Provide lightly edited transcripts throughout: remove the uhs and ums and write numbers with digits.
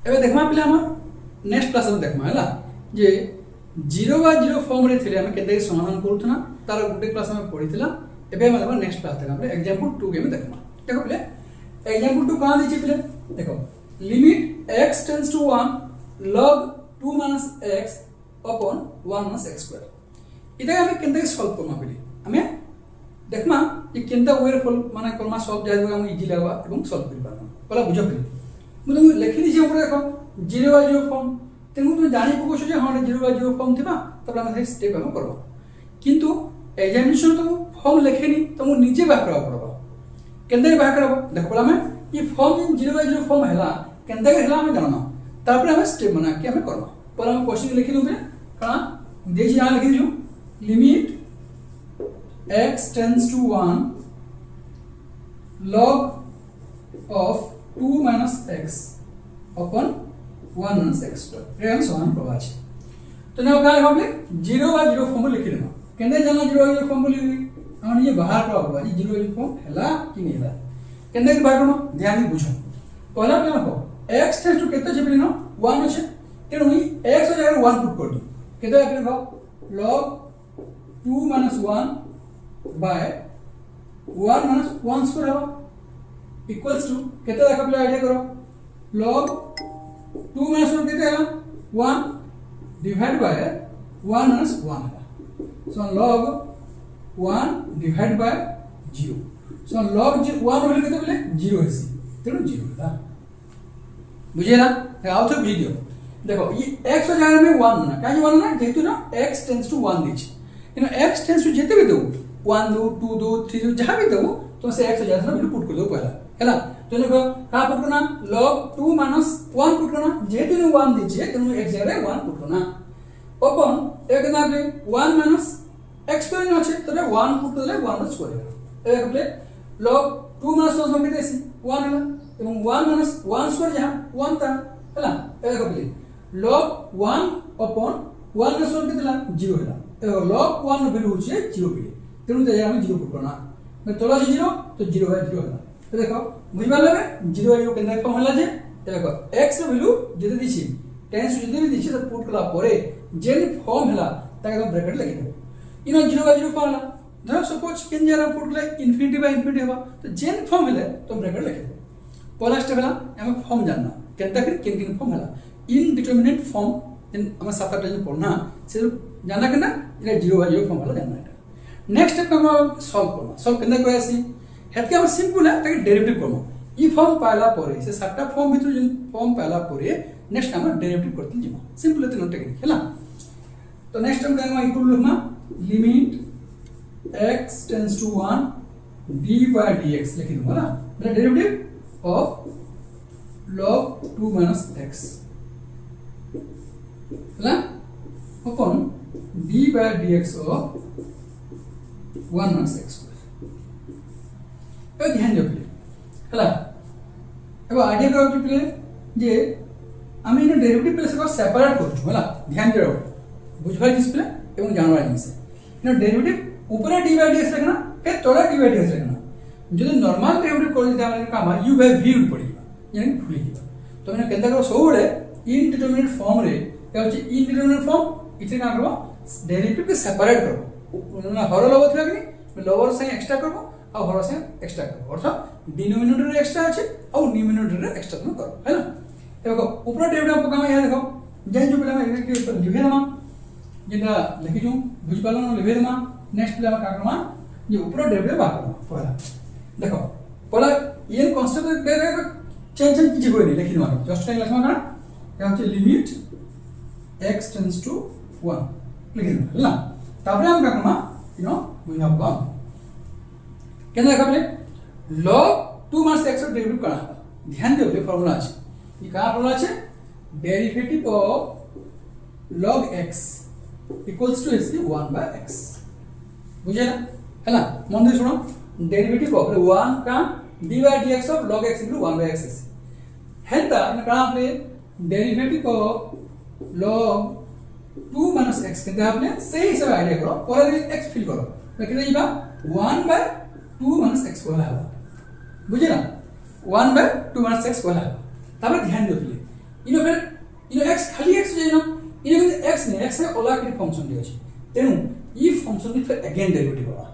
एबे देखमा पिला हम नेक्स्ट क्लास में देखमा हला जे 0/0 फॉर्म रे थिले हम केते समाधान करूथना तार गुटे क्लास में पढिथिला एबे हम देखमा नेक्स्ट क्लास देखमा एग्जांपल 2 के में देखमा देखो पिले एग्जांपल 2 कहां दिछि पिले देखो limit x tends to 1 log 2 - x upon 1 - x square इता हम केते सॉल्व करमा पिले हमें देखमा ये केनता वे माने कलमा सॉल्व जायबा हम इजी लागबा एवं सॉल्व करि पारबा पहला बुझो पिले मुझे लिखी दी ऊपर देखो 0/0 फॉर्म तेणु तुम जानी पकोछ जे हाँ 0/0 फॉर्म थिबा तब हम स्टेप हम करबा किंतु एग्जामिनेशन तो फॉर्म लिखेनी तो मु निजे बाहर करबा पड़बा केंदे बाहर करबा देखो हम ये फॉर्म 0/0 फॉर्म हैला केंदे हैला हम जानना तापर हम स्टेप बना के हम करबा पर हम क्वेश्चन लिखि दउ कणा देजी आ लिखि दियो limit x tends to 1 log of 2 - x upon 1 - x square ये हम समान प्रवाह है तो ना काय होबे 0/0 फॉर्म लिखि देबा केंदे जानना 0/0 फॉर्म लिखि हम ये बाहर प्रवाह होबा 0/0 फॉर्म हैला कि नहीं हैला केंदे बाहर करनो ध्यान दी बुझो पहला प्लान को x टेंड्स टू केते छे बिनो 1 আছে तेणु x जगह 1 पुट कर दो केते देखो log 2 - 1 by 1 - 1 स्क्वायर होबा इक्वल्स टू केते देखो पहले आइडिया करो log 2 - 1 केते है 1 डिवाइड बाय 1 - 1 है सो log 1 divide by 0 so log 1 बोले केते बोले 0 है तेणु 0 है बुझे ना आओ तो वीडियो देखो ये x जगह में 1 ना काहे 1 ना जेतु ना x टेंड्स टू 1 दिछ इन x टेंड्स टू जेते भी दो 1 दो 2 दो 3 दो जहां भी दो तो से x जगह ना पुट कर दो पहला हैला तो देखो का पुट करना log 2 - 1 पुट करना जेतु ने 1 दिछे तेनु x जगह 1 पुट करना अपन एक ना ले 1 - x स्क्वायर न আছে तबे 1 पुट करले 1 स्क्वायर एक ले log 2 - 1 में देसी 1 है এবং 1 - 1 स्क्वायर जहां 1 था हैला एक ले log 1 upon 1 ना स्क्वायर कितना 0 हैला ए log 1 वैल्यू होचे 0 पे तेनु ते हम 0 पुट करना मैं तोला 0 तो 0/0 हैला तो देखो बुझबा लगे 0/0 केंद्र फॉर्म होला जे देखो x ର वैल्यू जेते दिछि टेंस जेते भी दिछि तो पुट कला परे जेन फॉर्म हैला ताके हम ब्रैकेट लगे देबो इनो 0/0 फॉर्म हैला धर सपोज केन जरा पुट कले इंफिनिटी बाय इंफिनिटी होबा तो जेन फॉर्म हैले तो ब्रैकेट लगे देबो पहला स्टेप हैला हम फॉर्म जानना केनता केन फॉर्म हैला इनडिटरमिनेट फॉर्म जेन हम 7-8 दिन पढ़ना से जानना केना इला 0/0 फॉर्म हैला जानना है नेक्स्ट स्टेप हम सॉल्व करना सॉल्व केना करैसी हेतके हम सिंपल है ताकि डेरिवेटिव करनो ई फॉर्म पाला परे से 7टा फॉर्म भितर जेन फॉर्म पाला परे नेक्स्ट हम डेरिवेटिव करते जिमा सिंपल एते टेक्निक हैला तो नेक्स्ट हम करेंगे इक्वल लिखना limit x tends to 1 d/dx लिख दूंगा ना मेरा डेरिवेटिव ऑफ log 2 - x हैला अपन d/dx ऑफ 1 - x स्क्वायर ध्यान दियो प्ले हैला एबा आइडिया करो प्ले जे आमी ने डेरिवेटिव प्लेस को सेपरेट करछु हैला ध्यान दियो बुझबाय डिस्प्ले एवं जानबाय जिंस इन डेरिवेटिव ऊपर d/dx लिखना के तोड़ा d/dx लिखना जदि नॉर्मल डेरिवेटिव कर दिता हम काम u/v पड़िबा यानी भूली दिबा तो मैंने केंदा करो सोडे इनडिटरमिनेट फॉर्म रे या होची इनडिटरमिनेट फॉर्म इथे का करबो डेरिवेटिव के सेपरेट करबो ना हर लबो थिला कि लोअर से एक्स्ट्रा करबो और हर से एक्स्ट्रा करबो अर्थात डिनोमिनेटर रे एक्स्ट्रा আছে और न्यूमरेटर रे एक्स्ट्रा न करो है ना देखो ऊपर डेरिवेटिव पकामा यहां देखो जेन जो पहला मैं के ऊपर लिखे दमा जेना लिखि जो बुझ पालो न लिखे दमा नेक्स्ट पहला का करमा ये ऊपर डेरिवेटिव बात पहला देखो पहला ये कांस्टेंट दे चेंज किछि होय नहीं लिखि दमा जस्ट काई लिखमा का या होचे लिमिट x टेंड्स टू 1 लिखि दमा है ना तापर हम का करमा you know we have gone केना देखा पहले log 2 - x ର डेरिवेटिव कणा ध्यान दियो ये फार्मूला আছে ये का फार्मूला আছে derivative of log x equals to is 1/x बुझे ना है ना मन दे सुनो डेरिवेटिव ऑफ 1 का d/dx of log x equal 1/x हेता इन कणा आपले डेरिवेटिव ऑफ log 2 - x केते आपने सही हिसाब आइडिया करो और x फिल करो तो केते इबा 1/2 - x होला बुझे ना 1/2 - x होला तापर ध्यान दियो इनो फिर इनो x खाली x जाइना इनो के x ने x है ओला के फंक्शन दियो छै तेनु ई फंक्शन नि फिर अगेन डेरिवेटिव होगा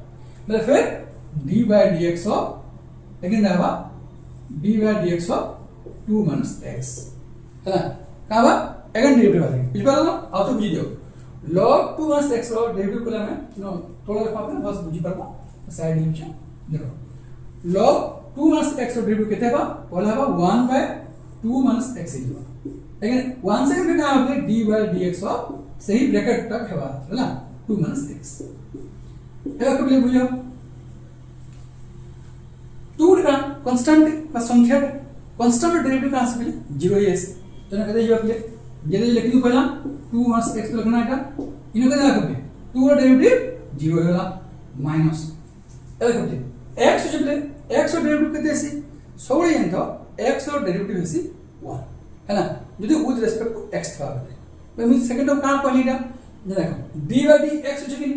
मतलब फिर d by dx of again रहबा d by dx of 2 minus x है ना काबा अगेन डेरिवेटिव आ बुझ पालो ना आ तो बुझी दियो log 2 minus x रो डेरिवेटिव कोला में नो थोड़ा देखा आपने बस बुझी पाबा साइड लिख देखो log 2 minus x रो डेरिवेटिव केते बा बोला बा 1 by 2 minus x है अगेन 1 सेकंड में का आपने d by dx of सही ब्रैकेट तक हेबा है ना 2 minus x एला कब ले बुझो 2 का कांस्टेंट का संख्या कांस्टेंट डेरिवेटिव का आसे 0 है तो ना कहते जो आपले जल्दी लिख दो पहला 2 minus x लिखना है इनो कहते ना कब 2 का डेरिवेटिव 0 होला माइनस एला कब x जो बोले x रो डेरिवेटिव कहते से सोळे एंत x रो डेरिवेटिव है 1 है ना যদি विथ रिस्पेक्ट टू x था बोले मैं सेकंड ऑफ का कहलीटा जे देखो d by dx जो कि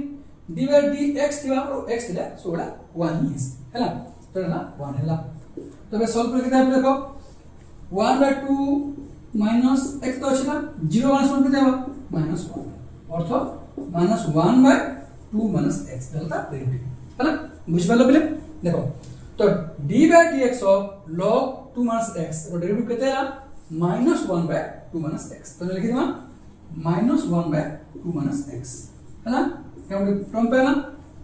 d by dx थिबा और x थिला सोड़ा 1 ही है ना तो ना 1 हैला तो बे सॉल्व करके आप देखो 1 by 2 minus x तो छिला 0 minus 1 के देबा minus 1 earth minus 1 by 2 minus x delta derivative है ना बुझ पालो बोले देखो तो d by dx of log 2 minus x और डेरिवेटिव केते है minus 1 by 2 minus x तो लिख दिमा minus 1 by 2 minus x है ना क्या टर्म पे ना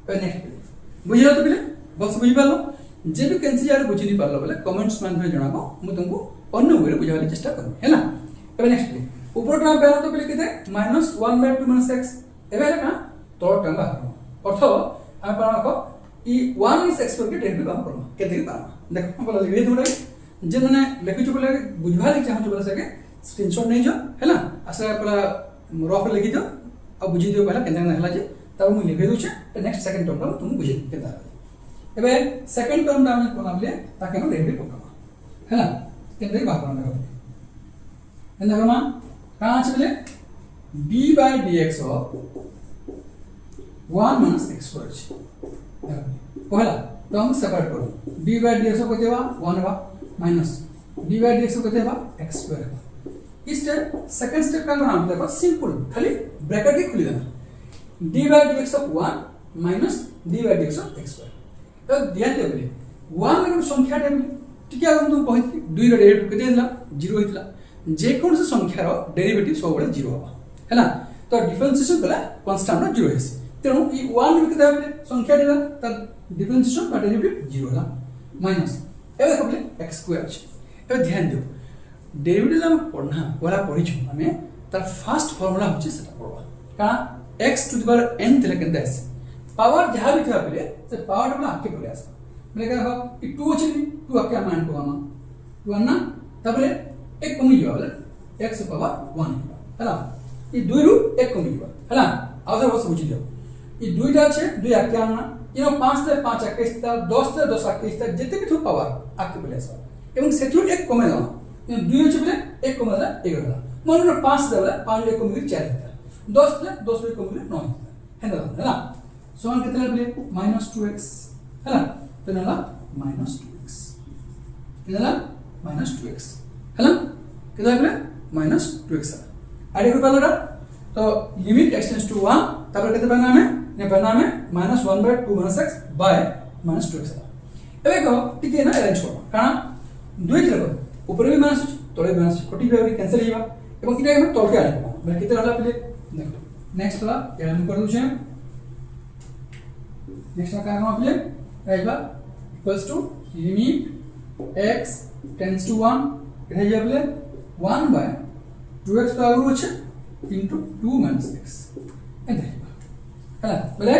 पे नेक्स्ट पे बुझियो तो बोले बस बुझि पालो जे भी कैंसिल यार बुझि नहीं पालो बोले कमेंट्स मान में जणाबो मु तुमको अन्य वे बुझावाले चेष्टा करू है ना पे नेक्स्ट पे ऊपर टर्म पे तो बोले केते minus 1 by 2 minus x एबे ना तो टर्म बा अर्थ हम पाना को ई 1 minus x करके डेरिवेटिव हम करू केते पाना देखो हम बोला लिखे थोड़े जे माने लिखि जो बोले बुझवा ले चाहू जो बोले सके स्क्रीनशॉट नहीं जो है ना आसा पूरा रफ लिखि दो अब बुझी दियो पहला केते हला जे तब मु लिखि दउ छे नेक्स्ट सेकंड टर्म तुम बुझि केता एबे सेकंड टर्म दा हम बनाबले ताके हम डेरिवेटिव पकड़वा है ना केते बात करना है एंदा कमा कहां छ बोले d by dx of 1 minus x square छ पहला टर्म सेपरेट करो d by dx को केतेबा 1 बा माइनस d by dx को केतेबा x square इस स्टेप सेकंड स्टेप का नाम देखो सिंपल खाली ब्रैकेट के खुली देना d by dx of 1 minus d by dx of x square तो ध्यान दे बोले 1 में संख्या टे ठीक है तुम कहि 2 रो डेरिवेटिव केते दिला 0 हितला जे कोन से संख्या रो डेरिवेटिव सब बळे 0 होबा है ना तो डिफरेंशिएशन कला कांस्टेंट रो 0 हेसी तेनु ई 1 में केते बोले संख्या देला त डिफरेंशिएशन बा डेरिवेटिव 0 होला माइनस एबे बोले x स्क्वायर छ एबे ध्यान दो डेरिवेटिव हम पढ़ना वाला पढ़ी छु हमें तार फर्स्ट फार्मूला होची सेटा पढ़वा का x to the power n तले केते आसे पावर जहां भी था बोले से पावर हम आके बोले आसे बोले का हो ई 2 अछि 2 आके मान को हम 2 अन्ना तबले एक कमी गयो बोले x पावर 1 है ना ई 2 रु एक कमी गयो है ना आउर बस बुझि दियो ई 2 टा छे 2 आके अन्ना इनो 5 से 5 आके स्था 10 से 10 आके स्था जते भी थु पावर आके बोले आसे एवं सेथु एक कमे ना इन 2 अछि बोले एक कमे ना 1 होला मानो 5 दे बोले 5 एक कमे 4 है 10 से 10 एक कमे 9 है ना समान कितना बोले -2x है ना तो ना -2x कितना -2x है ना कितना बोले -2x आगे को पहला तो लिमिट x टेंड्स टू 1 तब कितना बना में ने बना में -1 by 2 minus x by -2x एबे को ठीक है ना अरेंज करो कारण दुई तरह को ऊपर भी माइनस तळे माइनस कोटी भी कैंसिल हिबा एवं इटा हम तळके आने माने कितना होला पहिले देखो नेक्स्ट होला एम कर दउ छै नेक्स्ट का काम पहिले आइबा equals to limit x tends to 1 इटा जे पहिले 1 by 2x तो आगु छै into 2 minus x एंड है बोले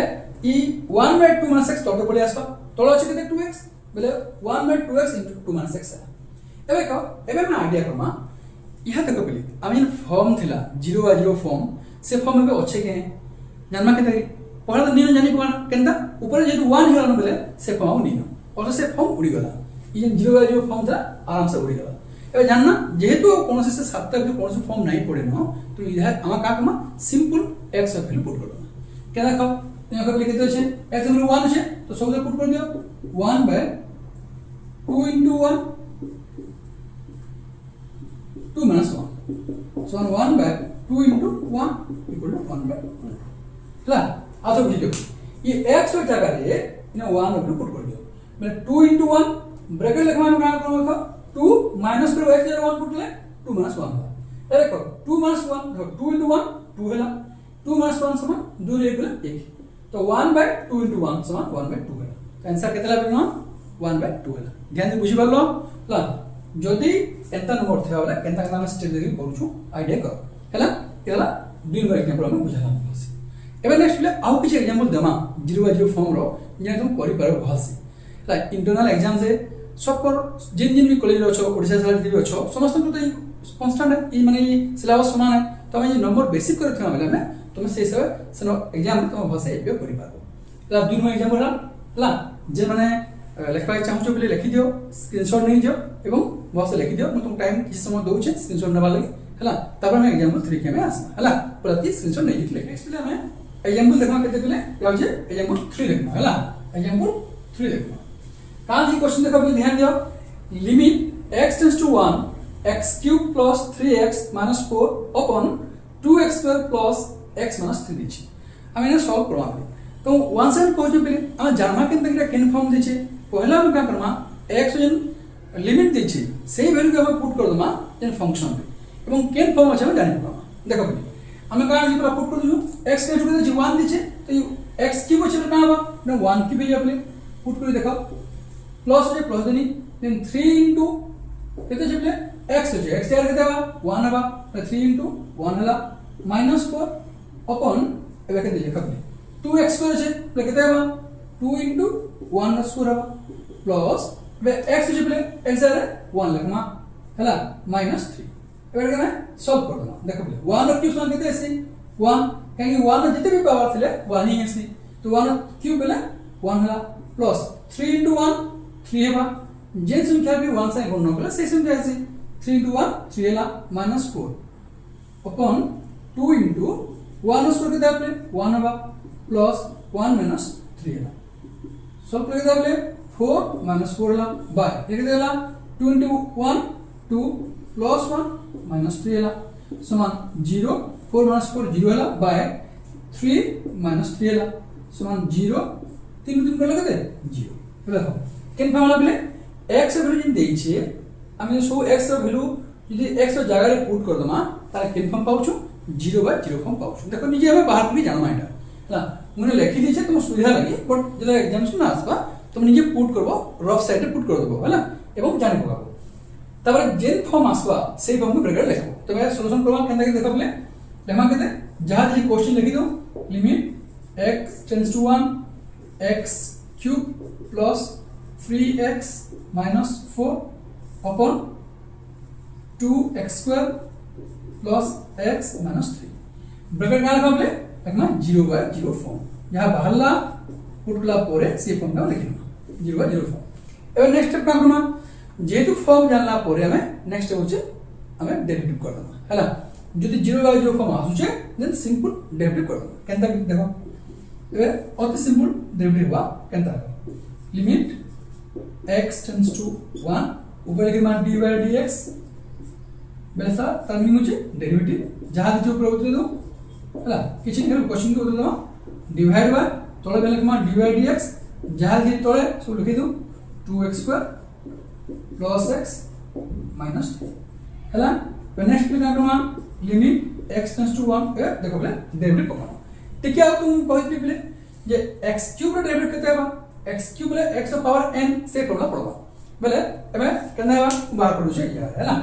ई 1 by 2 minus x तळके पडे आसबा तळ छै केते 2x बोले 1 by 2x into 2 minus x एबे को एबे मैं आइडिया करमा इहा तक पहिले आमी फॉर्म थिला 0 by 0 फॉर्म से फॉर्म में अच्छे के जानमा के तरी पहला तो नीनो जानि पना केनता ऊपर जे 1 हिला बोले से फॉर्म नीनो और से फॉर्म उड़ी गला ई 0 by 0 फॉर्म था आराम से उड़ी गला एबे जानना जेहेतु कोन से 7 तक कोन से फॉर्म नहीं पड़े न तो इहा आमा का कमा सिंपल x वैल्यू पुट कर दो के देखो यहाँ पर लिख दो छे x वैल्यू 1 छे तो सब पुट कर दियो 1 by 2 into 1 2 minus 1 So 1 by 2 into 1 equal to 1 by 2 ହେଲା ଆଉ ତ ବୁଝିଦିଅ ये x ର ଜାଗାରେ ଇନା 1 ଉପରେ ପୁଟ୍ କରିଦିଅ ମାନେ 2 into 1 ବ୍ରାକେଟ ଲେଖା ମାନେ କାଣା କରବ ଦେଖ 2 minus करो x जरा 1 पुट ले 2 minus 1 होला ए देखो 2 minus 1 देखो 2 into 1 2 होला 2 minus 1 समान 2 रे गेला 1 तो 1 by 2 into 1 समान 1 by 2 होला आंसर केतला बनो 1 by 2 होला ध्यान दे बुझि परलो ला जदी एंता नंबर थिया होला केंता केंता हम स्टेप देखि करूछु आईडिया कर हैला केला दिन बाय एग्जांपल हम बुझाला एबे नेक्स्ट ले आउ किछ एग्जांपल देमा 0 by 0 फॉर्म रो जे तुम करि पारो भालसी लाइक इंटरनल एग्जाम से सब पर जिन जिन भी कॉलेज रो छ ओडिसा साइड भी छ समस्त को तो कांस्टेंट ई माने सिलेबस समान है तो हम ये नंबर बेसिक कर थिया बेले में तुम से हिसाब से एग्जाम में तुम भाषा उपयोग करि पारो ला दुनो एग्जांपल ला जे माने लेखा चाहू बोले लिखि दियो स्क्रीनशॉट नहीं दियो एवं भाषा लिखि दियो मैं तुम टाइम किस समय दउ छे स्क्रीनशॉट नेबा लागि हला तब हम एग्जांपल 3 के में आसा हला प्रति स्क्रीनशॉट नहीं लिख नेक्स्ट ले हमें एग्जांपल देखमा केते गेले या जे एग्जांपल 3 देखमा हला एग्जांपल 3 देखमा का जी क्वेश्चन देखो भी ध्यान दियो limit x tends to 1 x cube plus 3x minus 4 upon 2x square plus x minus 3 दिछि हम इने सॉल्व करवा तो वन साइड कहजो पहिले हम जानमा केन तक केन फॉर्म दिछि पहला हम का करमा x जन लिमिट दिछि सेही वैल्यू के हम पुट कर दमा जन फंक्शन रे एवं केन फॉर्म अछि हम जानि पमा देखो पहिले हम का जी पूरा पुट कर दियो x के जुड़े 1 दिछि तो x क्यूब अछि ना बा ना 1 क्यूब है अपने पुट कर देखो प्लस जे प्लस देनी देन 3 into केते छिपले x जे x यार केते बा 1 बा 3 into 1 हला -4 अपॉन एबे केते लिखा 2x स्क्वायर जे केते बा 2 into 1 स्क्वायर बा प्लस बे x छिपले x यार 1 लिखमा हला -3 एबे केना सॉल्व कर दमा देखो पहिले 1 क्यूब मान केते आसी 1 काहे 1 जिते भी पावर थिले 1 ही आसी तो 1 क्यूब बेले 1 हला प्लस 3 into 1 3 हेबा जे संख्या भी 1 से गुणन कला से संख्या आसी 3 into 1 3 हेला -4 अपॉन 2 into 1 स्क्वायर के दापले 1 हेबा प्लस 1 - 3 हेला सॉल्व करके दापले 4 - 4 हेला बाय एक देला 2 into 1 2 प्लस 1 -3 हेला समान 0 4 - 4 0 हेला बाय 3 - 3 हेला समान 0 3 3 कर लगते 0 देखो केन फार्मूला बेले x ର वैल्यू जिन देइछे हम सो x ର वैल्यू यदि x ର जगह रे पुट कर दमा तार केन फॉर्म पाउछु 0 by 0 फॉर्म पाउछु देखो निजे हम बाहर भी जानमा एटा हला मुने लिखि दिछे तुम सुविधा लागि बट जला एग्जाम सुना आसबा तुम निजे पुट करबो रफ साइड रे पुट कर देबो हला एवं जानि पकाबो तबरे जेन फॉर्म आसबा सेही फॉर्म को ब्रैकेट लिखबो तबे सॉल्यूशन करबा केनता के देखो बेले लेमा केते जहां जे क्वेश्चन लिखि दो limit x tends to 1 x cube plus 3x minus 4 upon 2x square plus x minus 3 bracket का लगा ले देखना 0 by 0 फॉर्म यहां बाहरला पुटला परे से फॉर्म का लिखना 0 by 0 फॉर्म एबे नेक्स्ट स्टेप का करना जेतु फॉर्म जानला परे हमें नेक्स्ट होचे हमें डेरिवेटिव कर देना हैला जदि 0 by 0 फॉर्म आसुचे देन सिंपल डेरिवेटिव कर देना केनता देखो एबे अति सिंपल डेरिवेटिव बा केनता लिमिट x tends to 1 ऊपर लिखे मान dy by dx बेसा तमिंग होचे डेरिवेटिव जहां दिजो ऊपर उतरे दो हला किछि नहीं क्वेश्चन के उतरे दो डिवाइड बाय तळे बेले मान dy dx जहां दि तळे सब लिखि दो 2x square plus x minus 3 हला नेक्स्ट पे का लिमिट x tends to 1 ए देखो बेले डेरिवेटिव पकड़ो ठीक है तुम कहितली बेले जे x क्यूब रे डेरिवेटिव केते बा x क्यूब ले x of power n से प्रॉब्लम पड़बा बेले एमे केना बा बाहर पड़ु छै यार है ना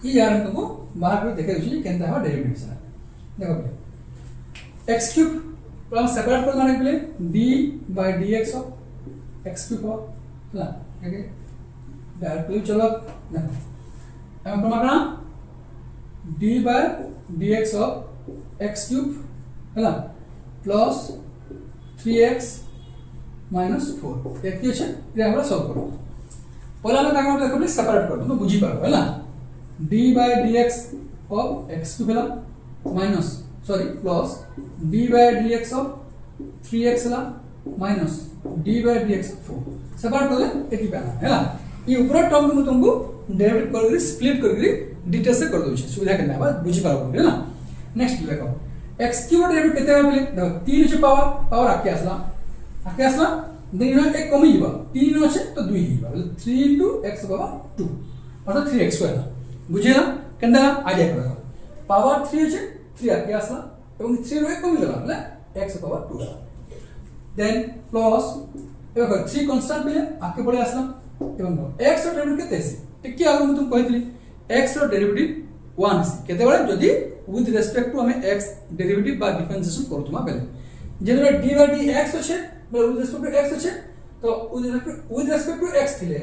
ई यार तुमको बाहर पे देखे छी केनता है डेरिवेटिव से देखो बेले x क्यूब प्लस सेपरेट कर माने बेले d by dx of x cube हो है ना ओके बाहर पे चलो देखो एमे प्रमाण d by dx of x cube है ना प्लस 3x -4 एक की छे रे हमरा सॉल्व करो पहला में कागज देखो सेपरेट कर दो बुझी पाबो हैला d by dx of x cube हैला minus sorry plus d by dx of 3x हैला minus d by dx 4 separate कर ले एक ही बना हैला ये ऊपर टर्म में तुमको डेरिवेटिव करके स्प्लिट करके डिटेल से कर दोछे सुविधा केना बा बुझी पाबो है ना। नेक्स्ट देखो x क्यूब डेरिवेटिव केते बा बोले देखो 3 अछि पावर आके आसला देन एक कमी जीवा 3 अछि तो 2 जीवा बोले 3 into x पावर 2 अर्थात 3x स्क्वायर बुझिला केनदा आइडिया करा पावर 3 अछि 3 आके आसला एवं 3 रो एक कमी गला बोले x पावर 2 देन प्लस एवं 3 कांस्टेंट मिले आके पड़े आसला एवं x रो डेरिवेटिव केते अछि टिके आगु मैं तुम कहतली x रो डेरिवेटिव 1 अछि केते बळे जदी विथ रेस्पेक्ट टू हमें x डेरिवेटिव बा डिफरेंशिएशन करतुमा बेले जेदरे d by dx अछि मतलब विथ रेस्पेक्ट टू x अछि तो विथ रेस्पेक्ट टू x थिले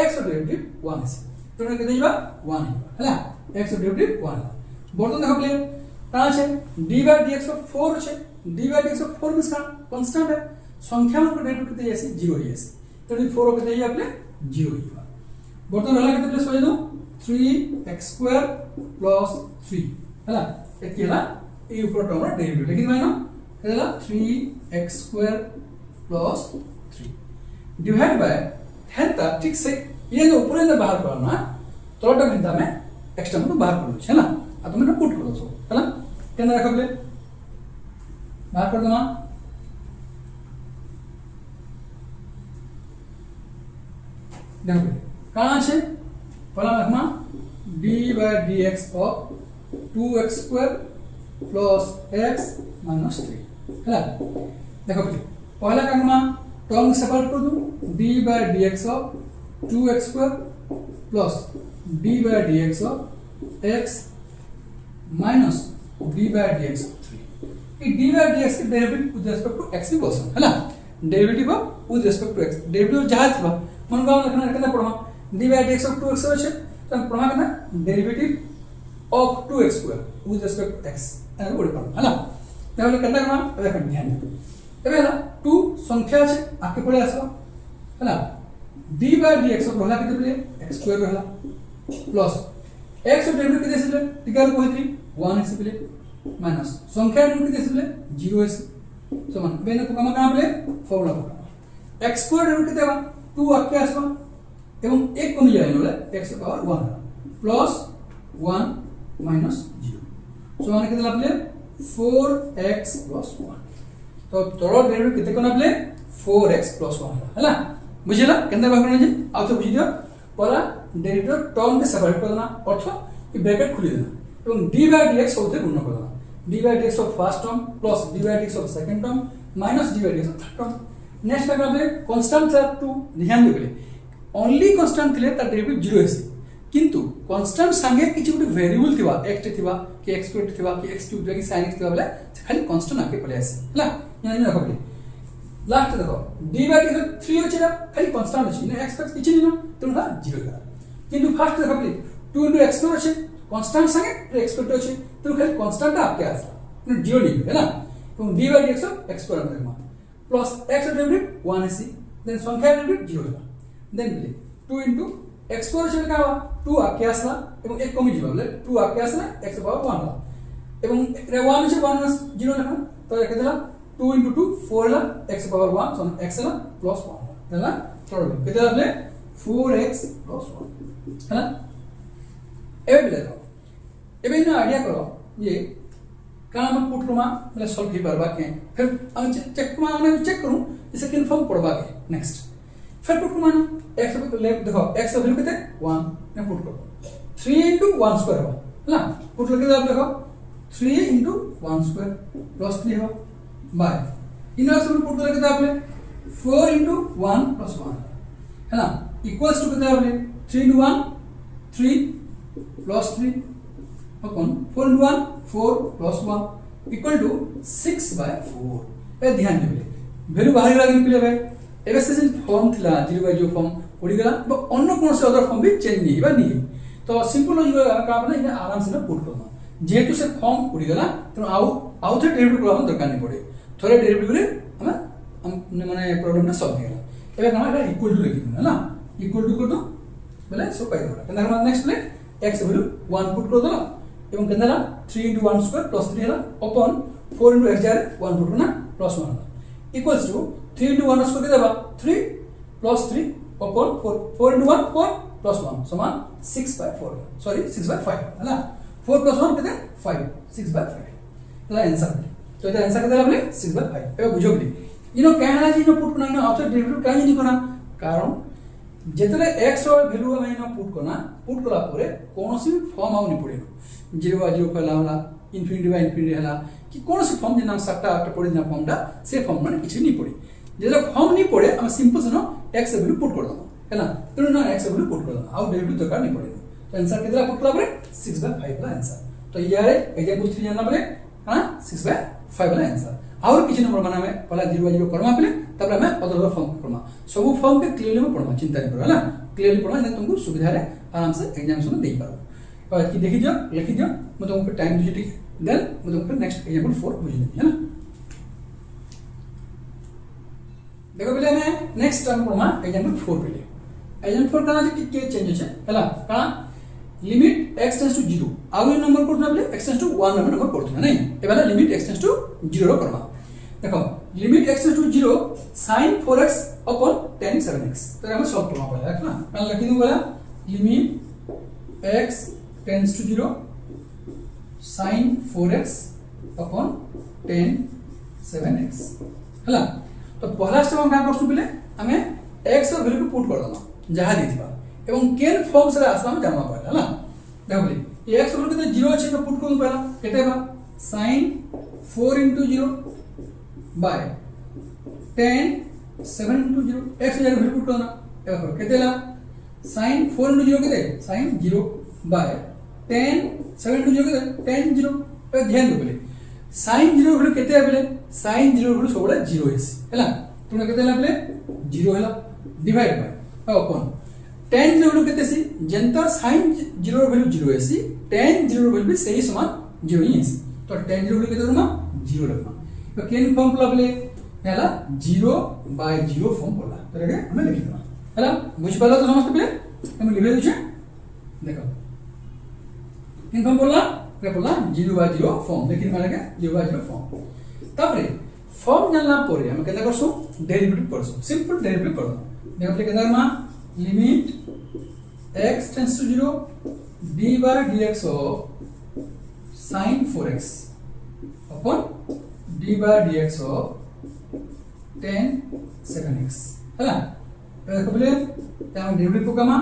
x रो डेरिवेटिव 1 अछि तो केते हिबा 1 हिबा हला x रो डेरिवेटिव 1 बर्तन देखले का अछि d by dx of 4 अछि d by dx of 4 means का कांस्टेंट है संख्या में डेरिवेटिव केते अछि 0 ही अछि तो 4 केते hi आपले 0 हिबा बर्तन रहला केते प्लस हो जानो 3x स्क्वायर प्लस 3 हला एति हला ए ऊपर टर्म डेरिवेटिव लिखि दिमानो हला 3x square plus 3 divide by हेंता ठीक से ये जो ऊपर ने बाहर करना तोटा हेंता में एक्स्ट्रा में बाहर कर दो है ना आ तुम ने पुट कर दो हला केना रखबले बाहर कर दो देखो कहां छे पहला रखना d by dx of 2x square plus x minus 3 है देखो पहला करना टर्म सेपरेट कर दो d by dx of 2x square plus d by dx of x minus d by dx of 3 ये d by dx के derivative with respect to x भी बोलसन है ना derivative with respect to x derivative जहां थबा मन गाव लिखना केना पढ़मा d by dx of 2x আছে तो पढ़मा केना derivative of 2x square with respect to x এর উপরে পড়ো है ना তাহলে কেনটা করব দেখুন ধ্যান দিন এবে না 2 সংখ্যা আছে আকে পড়ে আসো है ना d by dx রহলা কেতে বলে x স্কয়ার রহলা প্লাস x এর ডেরিভেটিভ কেতে আসলে টিকার কইতি 1 এসে বলে মাইনাস সংখ্যা ডেরিভেটিভ কেতে আসলে 0 এসে সমান বেনে তো কাম বলে ফর্মুলা x স্কয়ার ডেরিভেটিভ কেতে 2 আকে আসবা এবং এক কমে যায় বলে x পাওয়ার 1 প্লাস 1 minus 0 so माने कितना आपले 4x plus 1 तो तोरो डेरिवेटिव कितने कोन आपले 4x plus 1 हैला बुझिला केनता बाग करना जी आ तो बुझि दियो परा डेरिवेटिव टर्म के सेपरेट कर देना अर्थ ई ब्रैकेट खुली देना एवं d by dx होते गुण कर देना d by dx of first term plus d by dx of second term minus d by dx of third term next बाग आपले कांस्टेंट था टू ध्यान देबे ओनली कांस्टेंट थिले ता डेरिवेटिव 0 हेसी किंतु कांस्टेंट संगे किछि गुटे वेरिएबल थिबा x थिबा कि x स्क्वायर थिबा कि x क्यूब कि sin x थिबा बेले खाली कांस्टेंट आके पले आसी हला यानी रखबे लास्ट देखो d by dx 3 अछि ना खाली कांस्टेंट अछि ने x पर किछि नहीं तुम ना 0 करा किंतु फर्स्ट देखबे 2 into x स्क्वायर अछि कांस्टेंट संगे x स्क्वायर अछि तुम खाली कांस्टेंट आके आसला ने 0 नहीं है ना तो d by dx x square देखमा प्लस x डेरिवेटिव 1 अछि देन संख्या डेरिवेटिव 0 होगा देन 2 into x स्क्वायर छै का 2 आके आसला एवं एक कमी जीवा बोले 2 आके आसला x पावर 1 ला एवं 1 छै 1 0 लिखना तो एक देला 2 into 2 4 ला x पावर 1 so x ला प्लस 1 हैला छोड़ केते आपले 4x plus 1 हैला एबे बिले दो एबे ना आईडिया करो ये काना हम पुट करमा मतलब सॉल्व ही करबा के फिर हम चेक माने चेक करूं इसे कंफर्म पड़बा के नेक्स्ट फिर पुट कमाना x को लेफ्ट देखो x का वैल्यू कितने 1 ने पुट करो 3 into 1 स्क्वायर हो ना पुट करके आप देखो 3 into 1 स्क्वायर प्लस 3 हो बाय इन सब पुट करके आपने 4 into 1 plus 1 है ना इक्वल्स टू कितना आपने 3 into 1 3 plus 3 upon 4 into 1 4 plus 1 equal to 6 by 4 ए ध्यान देबे वैल्यू बाहर लागनि पिले भाई एबे से फॉर्म थिला 0 by 0 फॉर्म पड़ी गला बा अन्य कोन से अदर फॉर्म भी चेंज नहीं बा नहीं तो सिंपल लॉजिक का आपने इने आराम से ना पुट करना जेतु से फॉर्म पड़ी गला तो आउ थे डेरिवेटिव करबा दरकार नहीं पड़े थोड़े डेरिवेटिव रे हम माने प्रॉब्लम ना सॉल्व हेला एबे हम एटा इक्वल टू लिखि ना इक्वल टू कर दो बोले सो पाई दो केना हम नेक्स्ट ले x वैल्यू 1 पुट कर दो एवं केना 3 into 1 स्क्वायर प्लस 3 हेला अपन 4 into x जारे 1 पुट करना plus 1 equals to 3 into 1 square के देबा 3 plus 3 upon 4 4 into 1 4 प्लस 1 समान 6/4 सॉरी 6/5 है ना 4 + 1 केते 5 6/5 एला आंसर तो एटा आंसर केते बोले 6/5 ए बुझो बोली इनो कहला जी इनो पुट कोना इनो ऑब्जेक्ट डेरिवेटिव काहे नि कोना कारण जेतले x ର ଭ୍ୟାଲୁ ଆମେ ଇନ ପୁଟ୍ କଲା ପରେ କୌଣସି ଫର୍ମ ଆଉ ନି ପଡିବ 0/0 କଲା होला ∞/∞ ହେଲା कि कौन सी फॉर्म जेना सातटा आठटा पड़े ना फॉर्मटा से फॉर्म माने किछि नहीं पड़े जेला फॉर्म नहीं पड़े हम सिंपल से x वैल्यू पुट कर दम है ना तेणु ना x वैल्यू पुट कर दम आउ डेरिवेटिव दरकार नहीं पड़े तो आंसर केतला पुट कला परे 6/5 ला आंसर तो यार एग्जांपल 3 जानना पड़े हां 6/5 ला आंसर और किछि नंबर माने में पहला 0/0 करमा पले तब हमें अदर फॉर्म करमा सब फॉर्म के क्लियरली में पढ़मा चिंता नहीं करो है ना क्लियरली पढ़मा ना तुमको सुविधा रे आराम से एग्जामिनेशन दे पारो और कि देखि दियो लिखि दियो मैं तुमको टाइम दूची ठीक देन मैं तुमको नेक्स्ट एग्जांपल 4 बुझ देनी है ना देखो पहले हमें नेक्स्ट टर्म पढ़मा एग्जांपल 4 पहले एग्जांपल 4 काना जे के चेंज है हला काना लिमिट x टेंड्स टू 0 आउ ये नंबर कोड नबले x tends to 1 number code ना नहीं ए वाला लिमिट x टेंड्स टू 0 रो करबा देखो limit x tends to 0 sin 4x upon tan 7x तो हम सॉल्व करबा पहले है ना कान लिखि दूं वाला limit x tends to 0 sin 4x upon tan 7x हला तो पहला स्टेप हम का करसु पहले हमें x ର वैल्यू को पुट कर दमा जहा दिथिबा एवं केन फॉर्म से आसला हम जानवा पड़ला ना देखो बोली ये x वैल्यू कितने 0 अछि तो पुट करू पहला केते बा sin 4 * 0 by tan 7 * 0 x जगह वैल्यू पुट करना देखो केते ला sin 4 * 0 केते sin 0 by tan 7 * 0 केते tan 0 पे ध्यान दो बोले sin 0 वैल्यू केते आबले sin 0 वैल्यू सबले 0 हेसी हैला तुने केते लाबले 0 हैला divide by upon tan 0 value केते सी जनता sin 0 वैल्यू 0 हेसी tan 0 वैल्यू भी सही समान 0 ही हेसी तो tan 0 वैल्यू केते रखना 0 रखना तो केन फॉर्म लाबले हैला 0/0 फॉर्म बोला तो रे हमें लिखि देना हैला बुझ पाला तो समस्त पे हम लिखे दिछे देखो केन फॉर्म बोला रे बोला 0/0 फॉर्म लेकिन माने के 0/0 फॉर्म तापरे फॉर्म जानला परे हम केता करसु डेरिवेटिव करसु सिंपल डेरिवेटिव करदो देखो पे केता मा limit x tends to 0 d/dx of sin 4x upon d/dx of tan 7x हैला देखो बोले हम डेरिवेटिव कमा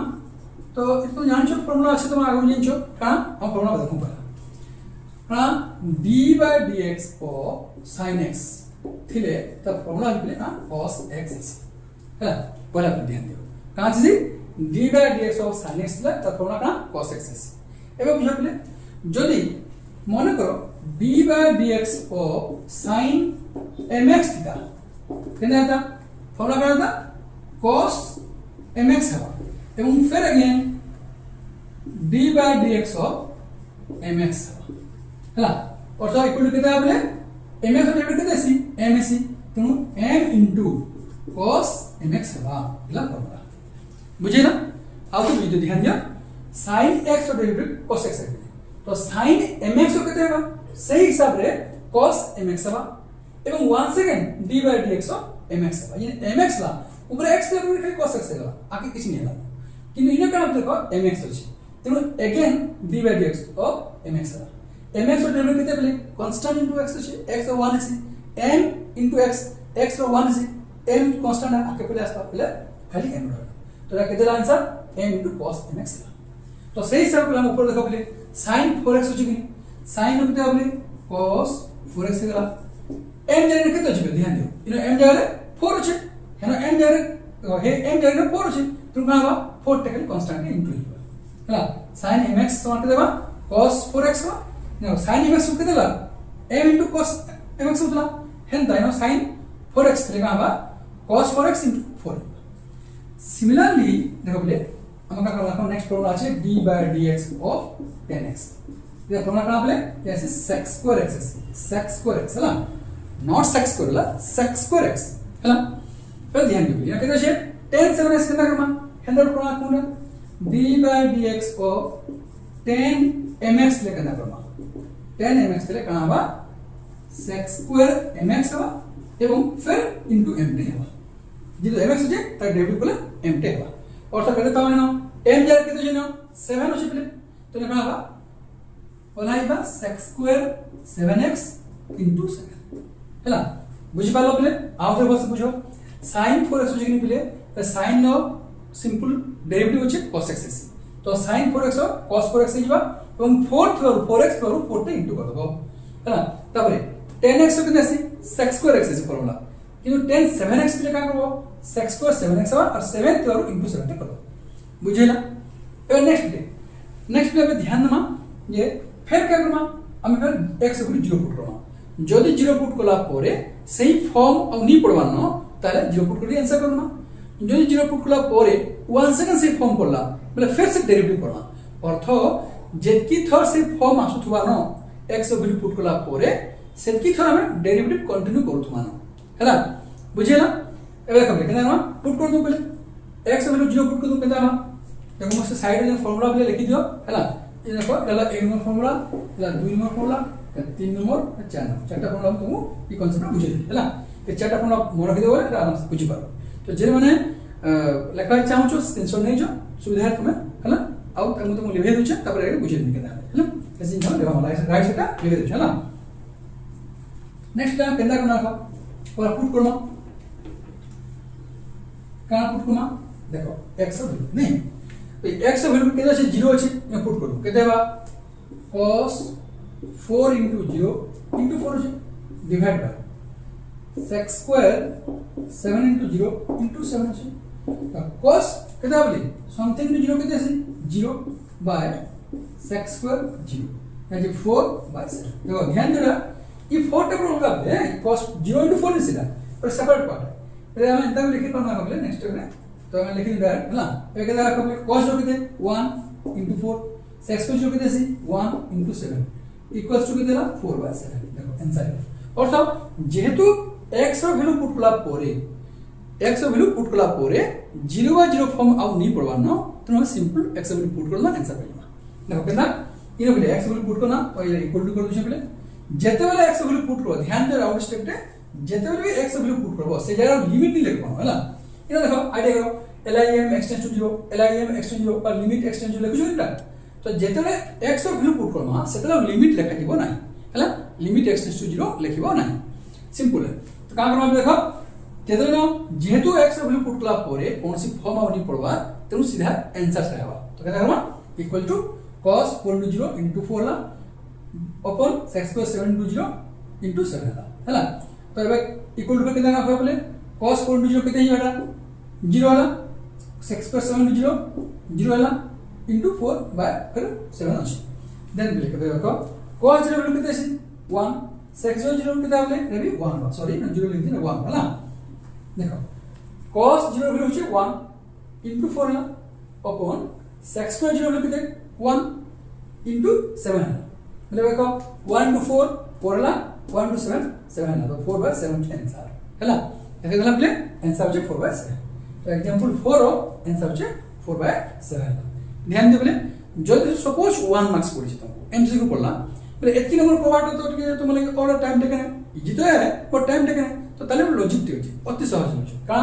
तो इसको जानछो फॉर्मूला আছে তোমরা আগে জানছো কারণ हम फॉर्मूला देखो पहला d/dx of sin x थिले तब फॉर्मूला लिखले ना cos x है पहला ध्यान दियो कहां छी d/dx of sin x ला तब फॉर्मूला का cos x एबे बुझा पले जदी মনে করো d/dx of sin mx theta केना था फॉर्मूला का था cos mx है एवं फिर अगेन d/dx of mx हैला और तो इक्वल केते आबले mx और डेबिट केते सी mc तेनु m into cos mx है इला फॉर्मूला बुझे ना आओ तो वीडियो ध्यान दिया sin x और डेबिट cos x है तो sin mx केते है सही हिसाब रे cos mx है एवं once again d/dx of mx है ये mx ला ऊपर x ले खाली cos x है आके किछ नहीं है किंतु इने का देखो mx अछि तेनु अगेन d/dx of mx है mx और डेबिट केते बोले कांस्टेंट इनटू x अछि x और 1 अछि m इनटू x और 1 अछि m कांस्टेंट आके पहले आसता पहले खाली m रह तो केते answer m into cos mx तो सही सर्कल हम ऊपर देखो बोले sin 4x अछि कि sin केते बोले cos 4x गला m जरे केते अछि ध्यान दियो इनो m जरे 4 अछि है ना m जरे हे m जरे 4 अछि तुम का 4 टेकल कांस्टेंट इनटू हैला sin mx समान के देबा cos 4x बा नो sin mx केते ला m into cos mx होतला हेन दाइनो sin 4x लेगा बा cos 4x into 4 सिमिलरली देखो बोले हम का करला नेक्स्ट प्रॉब्लम আছে d/dx of tan x ये प्रॉब्लम का बोले ऐसे sec square x हैला नॉट sec square ला sec square x हैला तो ध्यान दियो या केते छे tan 7x केना करमा हेंडर प्रॉब्लम कोन d/dx of tan mx ले केना करमा tan mx ले कना बा sec square mx हवा एवं फिर into m t हवा जितो mx जे त डेबिट कोले m t हवा और तो कहते तो ना m जार केते जनो 7 अछि प्ले तो ने कहबा ओलाइबा sec² 7x * 7 हैला बुझि पालो प्ले आउ थे बस बुझो sin 4x अछि कि प्ले त sin नो सिंपल डेरिवेटिव अछि cos x तो sin 4x cos 4x Hiba एवं 4 थरो 4x थरो 4 टे इंटू कर दबो हैला तापरे 10x केते आसी sec² x अछि फॉर्मूला किनु 10 7x प्ले का करबो sec² 7x और 7 थरो इंटू 7 टे करबो बुझिला ए नेक्स्ट डे पे ध्यान दमा ये फिर क्या करमा हम फिर x को 0 पुट करमा जदी 0 पुट कला परे सही फॉर्म अब नहीं पड़वानो ताले 0 पुट करी आंसर करना जदी 0 पुट कला परे 1 सेकंड से फॉर्म पड़ला मतलब फिर से डेरिवेटिव करना अर्थ जेतकी थर से फॉर्म आसुथुवानो x को वैल्यू पुट कला परे सेतकी थर हम डेरिवेटिव कंटिन्यू करूथुवानो हैला बुझिला एबे कबे केना पुट कर दो पहले x वैल्यू 0 पुट कर दो केना देखो मस्त साइड में फार्मूला पे लिख दियो हैला ये देखो एला 1 नंबर फार्मूला एला 2 नंबर फार्मूला 3 नंबर 4 नंबर चारटा फार्मूला तुमको ई कांसेप्ट बुझे दी हैला ये चारटा फार्मूला मन रखि देबो आराम से बुझि पारो तो जे माने लेखा चाहू छ स्क्रीनशॉट नै जो सुविधा है तुम्हें हैला आउ तुम लिखे दउ छ तबरे बुझे दी केना हैला ऐसे न देबा मला राइट सेटा लिखे दउ छ हैला नेक्स्ट टाइम केंदा करना था और पुट करना का पुट करना देखो x नहीं तो x वैल्यू केते আছে 0 আছে मैं पुट करू केते बा cos 4 * 0 * 4 আছে डिवाइड बाय sec² 7 * 0 * 7 আছে तो cos केते बोली समथिंग * 0 केते আছে 0 बाय sec² 0 यानी 4 बाय 7 देखो ध्यान देना ये 4 टा प्रॉब्लम का है cos 0 * 4 नहीं पर सेपरेट पार्ट है फिर हम इंता लिख करना होगा नेक्स्ट में तो मैं लिख दूंगा हैला एक दारा कब cos जो किते 1 * 4 sec² जो किते 1 * 7 इक्वल्स टू किते 4/7 देखो आंसर अर्थात जेहेतु x रो वैल्यू पुट कला परे x रो वैल्यू पुट कला परे 0/0 फॉर्म आउ नहीं पड़वानो तो हम सिंपल x वैल्यू पुट करला आंसर पाइबा देखो केना इने बोले x वैल्यू पुट करना और ये इक्वल टू कर दुछे बोले जेते बेले x वैल्यू पुट करो ध्यान दे आउट स्टेप रे जेते बेले x वैल्यू पुट करबो से जगह लिमिट नहीं लिखबो हैला इने देखो आइडिया करो LIM extends to 0 LIM extends to 0 पर लिमिट extends to लिखु जोटा तो जेतले x रो वैल्यू पुट करमा सेतले लिमिट लेखा दिबो नाही हैला लिमिट extends to 0 लिखिबो नाही सिंपल है तो का करबा देखो जेतले न जेहेतु x रो वैल्यू पुट कला परे कोनसी फॉर्म आउनी पड़वा तेनु सीधा आंसर रहबा तो केना करबा इक्वल टू cos 4 * 0 * 4 ला अपन sec² 7 * 0 * 7 ला हैला तो एबे इक्वल टू केना होय बोले cos 4 * 0 केते ही बेटा 0 वाला sec² 7 * 0 0 वाला into 4 by फिर 7 अछि देन लिख देखो cos 0 वैल्यू कितने अछि 1 sec 0 कितना बोले रवि 1 सॉरी 0 लिख दिना 1 है ना देखो cos 0 वैल्यू अछि 1 into 4 है अपॉन sec² 0 वैल्यू कितने 1 into 7 है मतलब देखो 1 into 4 4 ला 1 into 7 7 है तो 4 by 7 आंसर है ना ऐसे मतलब प्ले आंसर अछि 4 by 7 तो एग्जांपल 4 रो आंसर अछि 4 by 7 ध्यान दे बोले যদি सपोज 1 मार्क्स পড়িছি तुमको एमसीक्यू पढ़ला फिर एतकी नंबर प्रोवाइड तो टिके तुम लागे और टाइम टेकन इजी तो है पर टाइम टेकन तो ताले लॉजिक टे होची अति सहज होची का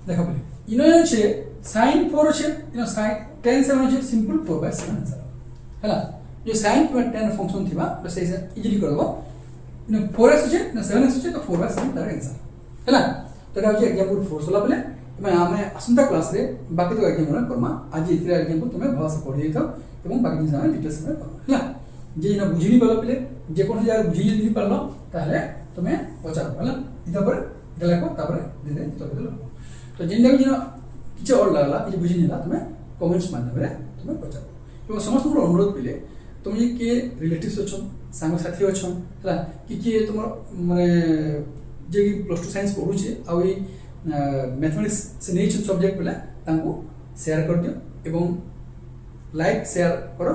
देखो बोले इनो छे sin 4 छे इनो sin tan 7 छे सिंपल 4 by 7 आंसर हैला जो sin पर tan फंक्शन थिबा बस ऐसे इजीली करबो इनो 4x छे ना 7x छे तो 4 by 7 तार आंसर हैला तो एटा होची एग्जांपल 4 सोला बोले मैं आमे आसंता क्लास रे बाकी तो एग्जांपल करमा आज इतरे एग्जांपल तुमे भाषा पढि थो एवं बाकी जिन समय डिटेल्स में करमा हैला जे न बुझिनी पालो पले जे कोन जा बुझि नहीं पालो ताले तुमे पचार हैला इता पर देलाको तापर दे दे तो देलो तो जिन जिन किछ और लागला किछ बुझि निला तुमे कमेंट्स माध्यम रे तुमे पचार तो समस्त मोर अनुरोध पिले तुम ये के रिलेटिव्स अछन संग साथी अछन हैला कि तुम माने जे प्लस 2 साइंस पढु छे आ ई मैथमेटिक्स से नहीं सब्जेक्ट बेला तांको शेयर कर दियो एवं लाइक शेयर करो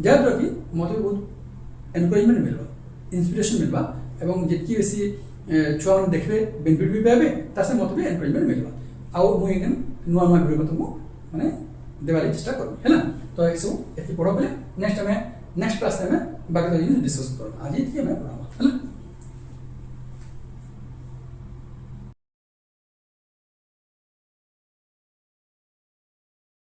जद्वारा कि मते बहुत एनकरेजमेंट मिलबा इंस्पिरेशन मिलबा एवं जेतकी बेसी छुआ मन देखबे बेनिफिट भी पाबे तासे मते भी एनकरेजमेंट मिलबा आउ मु एगन नुआ नुआ वीडियो तुमको माने देवाली चेष्टा करबो हैला तो ऐसो एति पढो बेले नेक्स्ट क्लास में बाकी तो डिस्कस करो आज इतके मैं